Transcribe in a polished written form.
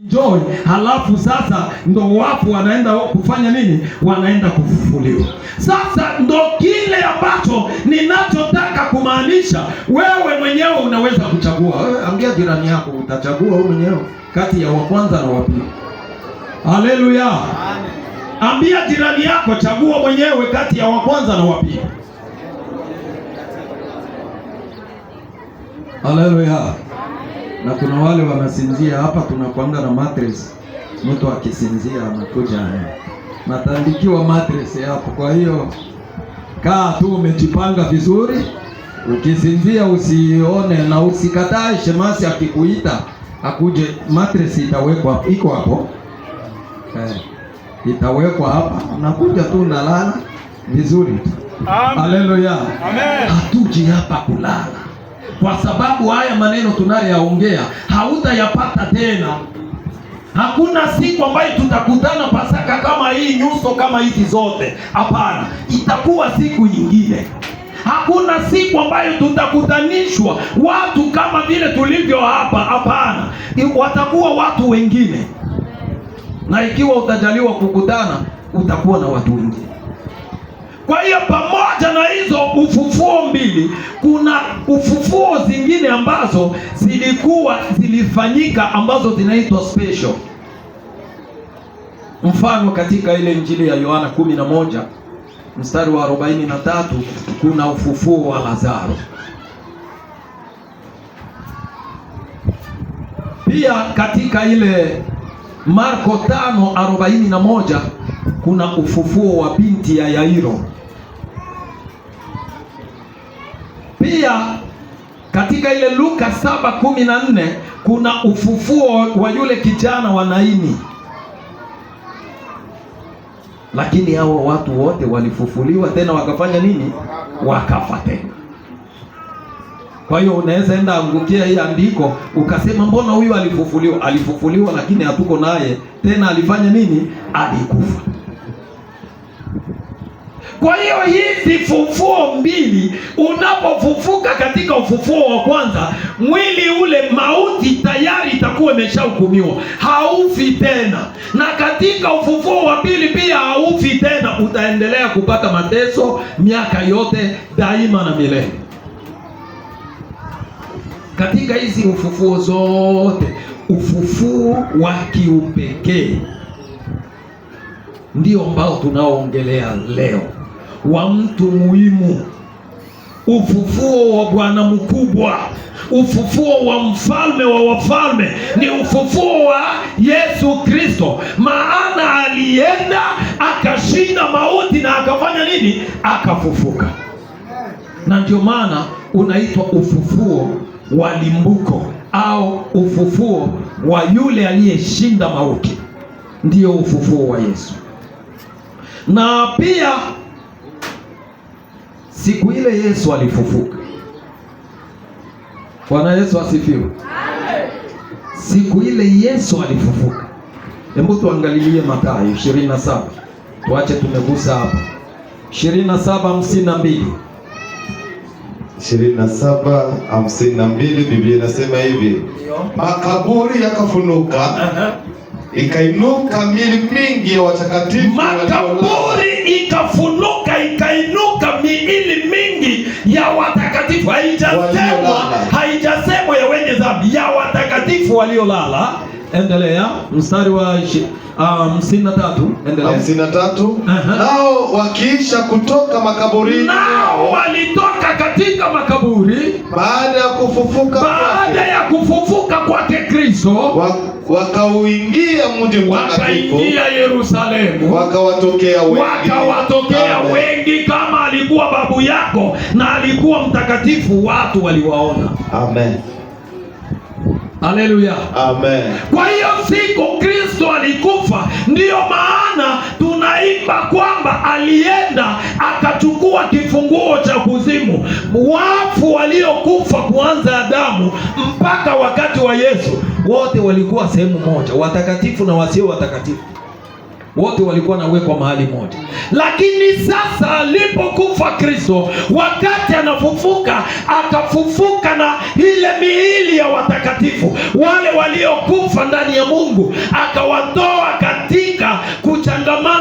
Joy, halafu sasa ndo wapo wanaenda kufanya nini? Wanaenda kufufuliwa. Sasa ndo kile ambacho ninachotaka kumaanisha. Wewe mwenyewe unaweza kuchagua. Ambia jirani yako, utachagua wewe mwenyewe kati ya wa kwanza na wa pili. Haleluya. Ambia jirani yako, chagua mwenyewe kati ya wa kwanza na wa pili. Haleluya. Na kuna wale wanasinzia hapa, tunakuanga na mattress. Mtu akisinzia anakuja natandikiwa mattress hapo. Kwa hiyo kaa tu umejipanga vizuri. Ukisinzia usione na usikatae shemasi akikuita akuje, mattress itawekwa, iko hapo. Itawekwa hapa. Unakuja tu unalala vizuri. Haleluya. Amen. Hatuji hapa kulala, kwa sababu haya maneno tunayoyaongea hautayapata tena. Hakuna siku ambayo tutakutana Pasaka kama hii, nyuso kama hizi zote. Hapana, itakuwa siku nyingine. Hakuna siku ambayo tutakutanishwa watu kama vile tulivyo hapa. Hapana, watakuwa watu wengine. Na ikiwa utajaliwa kukutana, utakuwa na watu wengine. Kwa hiyo pamoja na hizo ufufuo mbili, kuna ufufuo zingine ambazo zilifanyika ambazo zinaitwa special. Mfano, katika ile Injili ya Yohana 11 mstari wa 43 kuna ufufuo wa Lazaro. Pia katika ile Marko 5:41 kuna ufufuo wa binti ya Yairo. Pia katika ile Luka 7:14 kuna ufufuo wa yule kijana wa Naini. Lakini hao watu wote walifufuliwa tena, wakafanya nini? Wakafa tena. Kwa hiyo unaweza enda angukia hii andiko ukasema, mbona huyu alifufuliwa? Alifufuliwa, lakini hatuko naye tena. Alifanya nini? Alikufa. Kwa hiyo hizi fufuo mbili, unapofufuka katika ufufuo wa kwanza, mwili ule mauti tayari itakuwa imeshahukumiwa, haufi tena. Na katika ufufuo wa pili pia haufi tena, utaendelea kupata mateso miaka yote daima na milele. Katika hizi ufufuo zote, ufufuo wa kiupekee ndio ambao tunaoongelea leo, wa mtu muhimu, ufufuo wa Bwana mkubwa, ufufuo wa mfalme wa wafalme, ni ufufuo wa Yesu Kristo. Maana alienda akashinda mauti na akafanya nini? Akafufuka. Na ndio maana unaitwa ufufuo wa limbuko au ufufuo wa yule aliyeshinda mauti. Ndio ufufuo wa Yesu. Na pia siku ile Yesu alifufuka. Bwana Yesu asifiwe. Amen. Siku ile Yesu alifufuka. Hebu tuangalilie Mathayo 27. Tuache tumegusa hapa. 27:52. 27:52 Biblia inasema hivi. Makaburi yakafunuka, ikainuka miili mingi ya watakatifu. Makaburi ikafunuka, ikainuka miili mingi ya watakatifu. Haijasemwa ya wenye dhambi, ya watakatifu waliolala. Endelea mstari wa 53. Endelea 53. Nao wakiisha kutoka makaburini, nao walitoka katika makaburi baada ya kufufuka kwake Kristo, wakauingia mji mtakatifu, wakaingia Yerusalemu, wakawatokea wengi kama alikuwa babu yako na alikuwa mtakatifu, watu waliwaona. Amen. Haleluya. Amen. Kwa hiyo siku Kristo alikufa, ndiyo maana tunaimba kwamba alienda akachukua kifunguo cha kuzimu. Wafu waliokufa kuanza Adamu mpaka wakati wa Yesu, wote walikuwa sehemu moja, watakatifu na wasio watakatifu. wote walikuwa nawekwa mahali moja. Lakini sasa alipokufa Kristo, wakati anafufuka, akafufuka na ile miili ya watakatifu, wale waliokufa ndani ya Mungu, akawatoa katika kuchangamana